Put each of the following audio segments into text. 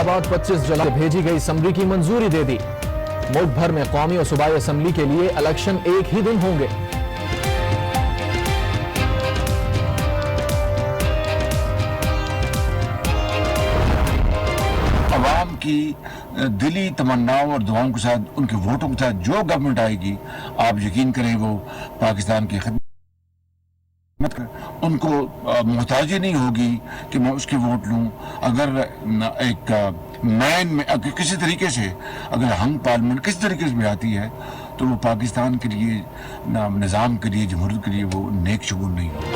इंतखाबात 25 जुलाई भेजी गई असम्बली की मंजूरी दे दी। मुल्क भर में कौमी और सूबाई असम्बली के लिए इलेक्शन एक ही दिन होंगे। अवाम की दिली तमन्नाओं और दुआओं के साथ, उनके वोटों के साथ जो गवर्नमेंट आएगी, आप यकीन करें वो पाकिस्तान की खिदमत, उनको मोहताजी नहीं होगी कि मैं उसके वोट लूं। अगर एक मैन में किसी तरीके से अगर हंग पार्लियामेंट किसी तरीके से भी आती है तो वो पाकिस्तान के लिए, निज़ाम के लिए, जमहूरियत के लिए वो नेक शुगुन नहीं होगी।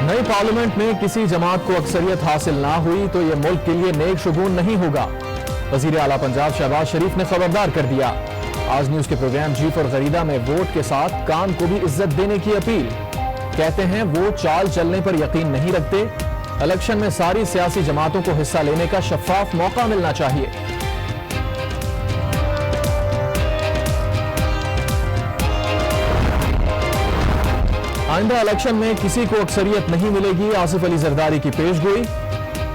नई पार्लियामेंट में किसी जमात को अक्सरियत हासिल ना हुई तो यह मुल्क के लिए नेक शुगून नहीं होगा। वजीर आला पंजाब शहबाज शरीफ ने खबरदार कर दिया। आज न्यूज के प्रोग्राम जीफ और गरीदा में वोट के साथ काम को भी इज्जत देने की अपील। कहते हैं वो चाल चलने पर यकीन नहीं रखते। इलेक्शन में सारी सियासी जमातों को हिस्सा लेने का शफाफ मौका मिलना चाहिए। आइंदा इलेक्शन में किसी को अक्सरियत नहीं मिलेगी, आसिफ अली जरदारी की पेशगोई।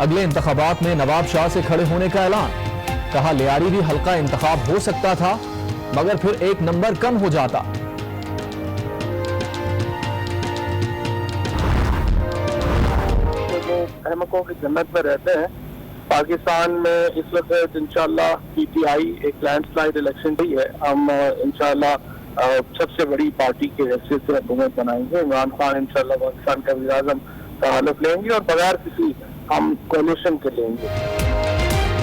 अगले इंतखाबात में नवाब शाह से खड़े होने का ऐलान। कहा लियारी भी हल्का इंतखाब हो सकता था मगर फिर एक नंबर कम हो जाता। अहमकों की जन्नत में रहते हैं। पाकिस्तान में इस वक्त इंशाल्लाह पीटीआई एक लैंडस्लाइड इलेक्शन ही है। हम इंशाल्लाह सबसे बड़ी पार्टी की हैसियत से हुकूमत बनाएंगे। इमरान खान इंशाल्लाह पाकिस्तान का वज़ीर आज़म का हलफ लेंगे और बगैर किसी हम कोलिशन के लेंगे।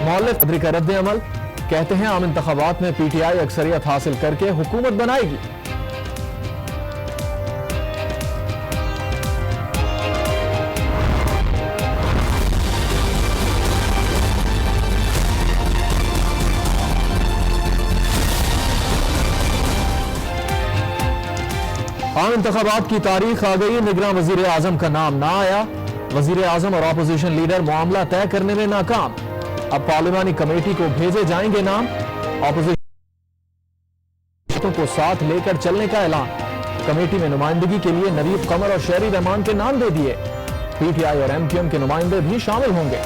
मौलिफ का रद्द अमल। कहते हैं आम इंतखाबात में पीटीआई अक्सरियत हासिल करके हुकूमत बनाएगी। आम इंतखाबात की तारीख आ गई, निगरान वजीर आजम का नाम ना आया। वजीर आजम और अपोजिशन लीडर मामला तय करने में नाकाम। अब पार्लिमानी कमेटी को भेजे जाएंगे नाम। अपोजिशन को साथ लेकर चलने का ऐलान। कमेटी में नुमाइंदगी के लिए नवीब कमर और शेरी रहमान के नाम दे दिए। पीटीआई और एमक्यूएम के नुमाइंदे भी शामिल होंगे।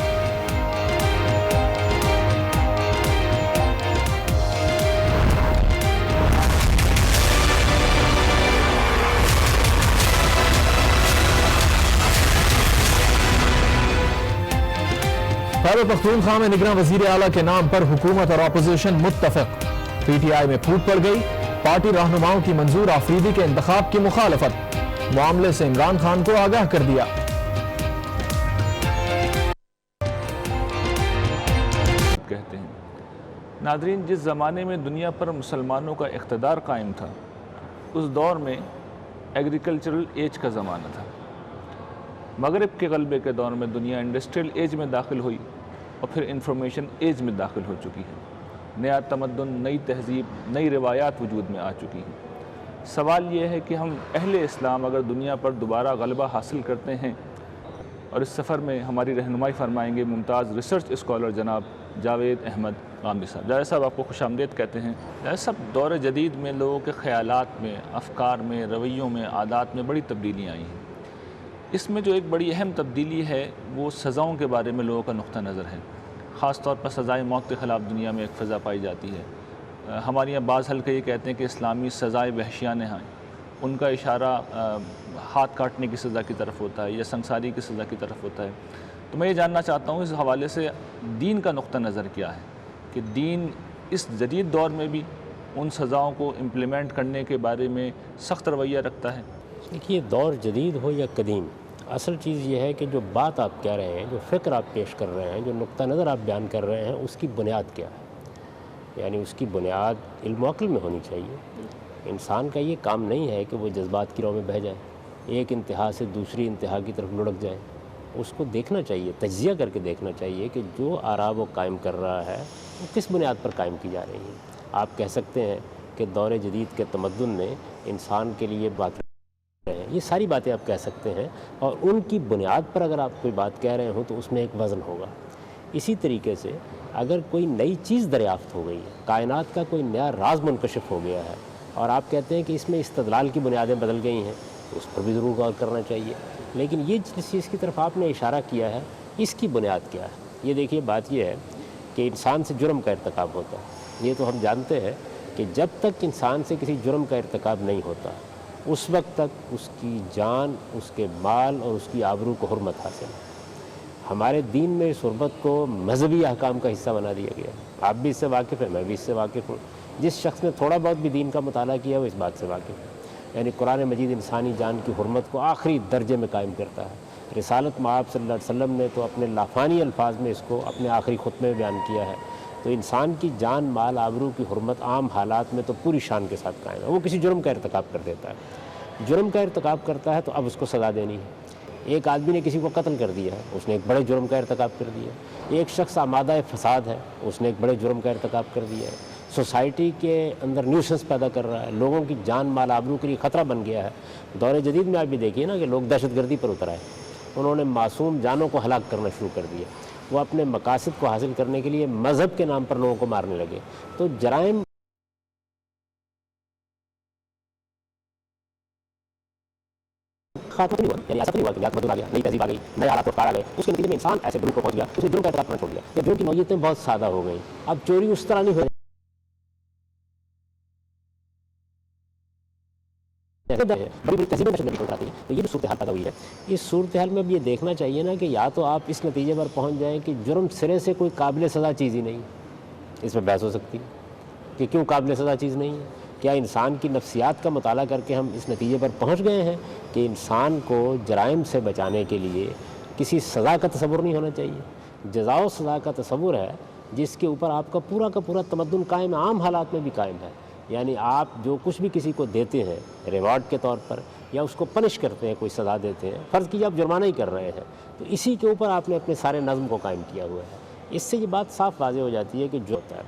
खैबर पख्तूनख्वा में निगरान वजीर आला के नाम पर हुकूमत और अपोजिशन मुत्तफिक। पीटीआई में फूट पड़ गई। पार्टी रहनुमाओं की मंजूर आफरीदी के इंतखाब की मुखालफत। मामले से इमरान खान को आगाह कर दिया। कहते हैं नादरीन, जिस ज़माने में दुनिया पर मुसलमानों का इक़्तिदार कायम था उस दौर में एग्रीकल्चरल एज का ज़माना था। मगरिब के गलबे के दौर में दुनिया इंडस्ट्रियल एज में दाखिल हुई और फिर इंफॉर्मेशन एज में दाखिल हो चुकी है। नया तमद्दुन, नई तहजीब, नई रिवायात वजूद में आ चुकी हैं। सवाल ये है कि हम अहले इस्लाम अगर दुनिया पर दोबारा गलबा हासिल करते हैं, और इस सफ़र में हमारी रहनुमाई फरमाएंगे मुमताज़ रिसर्च स्कॉलर जनाब जावेद अहमद गामी साहब। जावेद साहब आपको खुशामदीद कहते हैं। जावेद साहब, दौर जदीद में लोगों के ख़यालात में, अफ़कार में, रवैयों में, आदात में बड़ी तब्दीलियाँ आई हैं। इसमें जो एक बड़ी अहम तब्दीली है वो सज़ाओं के बारे में लोगों का नुक़्ता नज़र है। ख़ास तौर पर सज़ाए मौत के ख़िलाफ़ दुनिया में एक फ़ज़ा पाई जाती है। हमारे यहाँ बाज़ हल्के ये कहते हैं कि इस्लामी सज़ाए वहशियाने हैं, उनका इशारा हाथ काटने की सज़ा की तरफ होता है या संसारी की सज़ा की तरफ होता है। तो मैं ये जानना चाहता हूँ इस हवाले से दीन का नुक़्ता नज़र क्या है कि दीन इस जदीद दौर में भी उन सज़ाओं को इम्प्लीमेंट करने के बारे में सख्त रवैया रखता है। देखिए, दौर जदीद हो या कदीम, असल चीज़ ये है कि जो बात आप कह रहे हैं, जो फ़िक्र आप पेश कर रहे हैं, जो नुक्ता नज़र आप बयान कर रहे हैं, उसकी बुनियाद क्या है। यानी उसकी बुनियाद इल्म अक़ल में होनी चाहिए। इंसान का ये काम नहीं है कि वो जज्बात की राह में बह जाए, एक इंतहा से दूसरी इंतहा की तरफ लुढ़क जाए। उसको देखना चाहिए, तज्ज़िया करके देखना चाहिए कि जो आरा वो कायम कर रहा है वो किस बुनियाद पर कायम की जा रही है। आप कह सकते हैं कि दौर जदीद के तमद्दुन ने इंसान के लिए बात, ये सारी बातें आप कह सकते हैं, और उनकी बुनियाद पर अगर आप कोई बात कह रहे हो तो उसमें एक वज़न होगा। इसी तरीके से अगर कोई नई चीज़ दरियाफ़्त हो गई है, कायनात का कोई नया राज मुनकशिफ हो गया है, और आप कहते हैं कि इसमें इस्तदलाल की बुनियादें बदल गई हैं, तो उस पर भी ज़रूर गौर करना चाहिए। लेकिन ये जिस चीज़ की तरफ आपने इशारा किया है, इसकी बुनियाद क्या है। ये देखिए, बात यह है कि इंसान से जुर्म का इर्तिकाब होता है। ये तो हम जानते हैं कि जब तक इंसान से किसी जुर्म का इर्तिकाब नहीं होता उस वक्त तक उसकी जान, उसके माल और उसकी आबरू को हुर्मत हासिल है। हमारे दीन में इस हुर्मत को मजहबी अहकाम का हिस्सा बना दिया गया। आप भी इससे वाकिफ़ हैं, मैं भी इससे वाकिफ़ हूँ। जिस शख्स ने थोड़ा बहुत भी दीन का मुताला किया वो इस बात से वाकिफ़ है। यानी कुरान मजीद इंसानी जान की हुर्मत को आखिरी दर्जे में कायम करता है। रिसालत मआब सल्लल्लाहु अलैहि वसल्लम ने तो अपने लाफानी अल्फाज में इसको अपने आखिरी खुतबे में बयान किया है। तो इंसान की जान, माल, आबरू की हुर्मत आम हालात में तो पूरी शान के साथ कायम है। वो किसी जुर्म का इर्तिकाब कर देता है, जुर्म का इर्तिकाब करता है तो अब उसको सज़ा देनी है। एक आदमी ने किसी को कत्ल कर दिया है, उसने एक बड़े जुर्म का इर्तिकाब कर दिया। एक शख्स आमादा फसाद है, उसने एक बड़े जुर्म का इर्तिकाब कर दिया है। सोसाइटी के अंदर न्यूसेंस पैदा कर रहा है, लोगों की जान, माल, आबरू के लिए ख़तरा बन गया है। दौर जदीद में आप भी देखिए ना कि लोग दहशतगर्दी पर उतर आए, उन्होंने मासूम जानों को हलाक करना शुरू कर दिया। वो अपने मकासद को हासिल करने के लिए मज़हब के नाम पर लोगों को मारने लगे। तो जराइम खात्मा नहीं हुआ, यानी ऐसा नहीं हुआ कि बदल आ गया, नई तहजीब आ गई, नए हालात आ गए, उसके नतीजे में इंसान ऐसे जुर्म को पहुंच गया, उसने जुर्म का इर्तिकाब छोड़ दिया। या जुर्म की नौयतें बहुत सादा हो गई। अब चोरी उस तरह नहीं हो बड़ी तहजीबें नशर आती है। तो ये भी सूरत हाल पैदा हुई है। इस सूरत हाल में अब ये देखना चाहिए ना कि या तो आप इस नतीजे पर पहुंच जाएं कि जुर्म सिरे से कोई काबिल सज़ा चीज़ ही नहीं, इस पर बहस हो सकती है कि क्यों काबिल सज़ा चीज़ नहीं है। क्या इंसान की नफ्सियात का मुताला करके हम इस नतीजे पर पहुंच गए हैं कि इंसान को जराइम से बचाने के लिए किसी सज़ा का तसव्वुर नहीं होना चाहिए। जज़ा व सज़ा का तसव्वुर है जिसके ऊपर आपका पूरा का पूरा तमद्दुन कायम है, आम हालात में भी कायम है। यानी आप जो कुछ भी किसी को देते हैं रिवार्ड के तौर पर या उसको पनिश करते हैं, कोई सज़ा देते हैं, फ़र्ज़ कीजिए आप जुर्माना ही कर रहे हैं, तो इसी के ऊपर आपने अपने सारे नज़्म को कायम किया हुआ है। इससे ये बात साफ वाज़ेह हो जाती है कि जो होता है,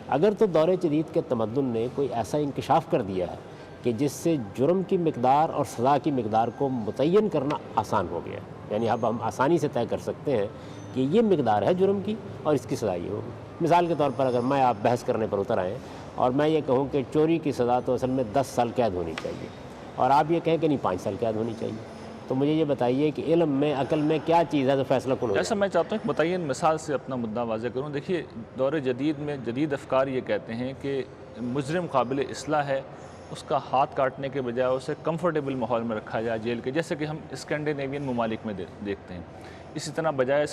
अगर तो दौर जदीद के तमद्दुन ने कोई ऐसा इंकशाफ कर दिया है कि जिससे जुर्म की मिकदार और सज़ा की मिकदार को मुतय्यन करना आसान हो गया, यानी अब हम आसानी से तय कर सकते हैं कि ये मिकदार है जुर्म की और इसकी सज़ा ये होगी। मिसाल के तौर पर अगर मैं आप बहस करने पर उतर आएँ और मैं ये कहूँ कि चोरी की सज़ा तो असल में 10 साल कैद होनी चाहिए और आप ये कहें कि नहीं 5 साल कैद होनी चाहिए, तो मुझे ये बताइए कि इल्म में, अकल में क्या चीज़ है तो फैसला कौन होगा? ऐसा मैं चाहता हूँ कि मुतय्यन मिसाल से अपना मुद्दा वाज़ेह करूँ। देखिए, दौर जदीद में जदीद अफकार ये कहते हैं कि मुजरिम काबिल इस्लाह है, उसका हाथ काटने के बजाय उसे कंफर्टेबल माहौल में रखा जाए जेल के, जैसे कि हम स्कैंडिनेवियन ममालिक में देखते हैं। इसी तरह बजाय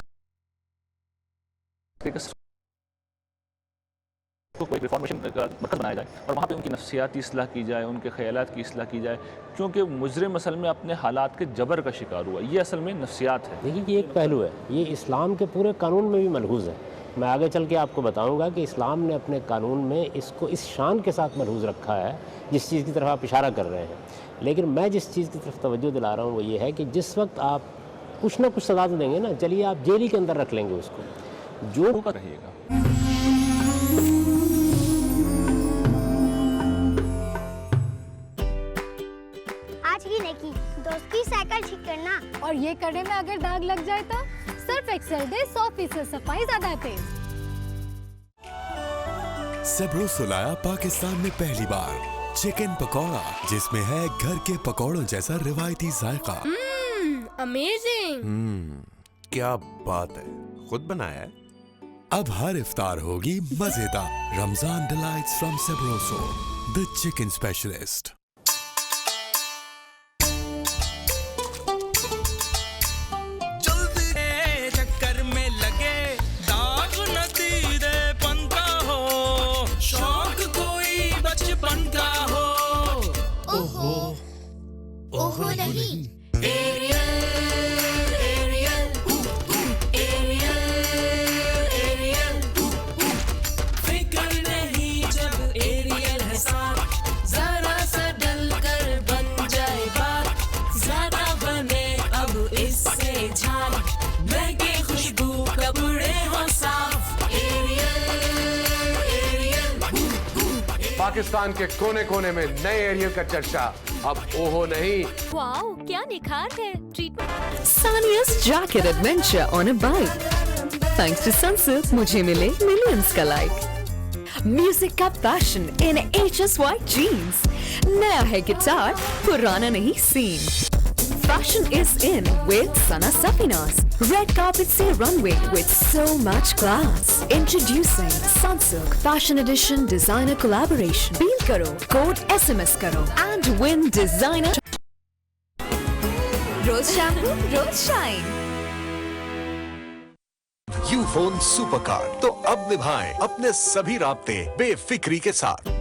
कोई रिफॉर्मेशन का मरकज़ बनाया जाए और वहाँ पे उनकी नफ्सियाती इस्लाह की जाए, उनके ख़यालात की इस्लाह की जाए, क्योंकि मुजरिम असल में अपने हालात के जबर का शिकार हुआ। ये असल में नफ्सियात है। देखिए, ये एक पहलू है, ये इस्लाम के पूरे कानून में भी मलहूज़ है। मैं आगे चल के आपको बताऊंगा कि इस्लाम ने अपने कानून में इसको इस शान के साथ मलहूज़ रखा है जिस चीज़ की तरफ आप इशारा कर रहे हैं। लेकिन मैं जिस चीज़ की तरफ तवज्जो दिला रहा हूँ वो ये है कि जिस वक्त आप कुछ ना कुछ सज़ा तो देंगे ना, चलिए आप जेल ही के अंदर रख लेंगे उसको, जो रहेगा। दोस्त की साइकिल ठीक करना, और ये करने में अगर दाग लग जाए तो सर्फ एक्सेल दे 100% सफाई ज्यादा तेज। सेब्रोसो लाया पाकिस्तान में पहली बार चिकन पकौड़ा, जिसमें है घर के पकौड़ों जैसा रिवायती जायका। अमेजिंग। क्या बात है, खुद बनाया है? अब हर इफ्तार होगी मजेदार। Ramzan delights from Sabroso, the chicken specialist. Pakistan के कोने कोने में नए एरियल का चर्चा अब ओहो नहीं। वाओ, क्या निखार है। Sania's jacket adventure on a bike. Thanks to Sunsilk, मुझे मिले millions का like. Music का passion in HS White jeans. नया है गिटार, पुराना नहीं scene. Fashion is in with Sana Safinas. Red carpet se runway with so much class. Introducing Sunsilk Fashion Edition Designer Collaboration. Feel karo, code SMS karo and win designer. Rose shampoo, Rose shine. Ufone super card तो अब निभाएं अपने सभी राब्ते बेफिक्री के साथ।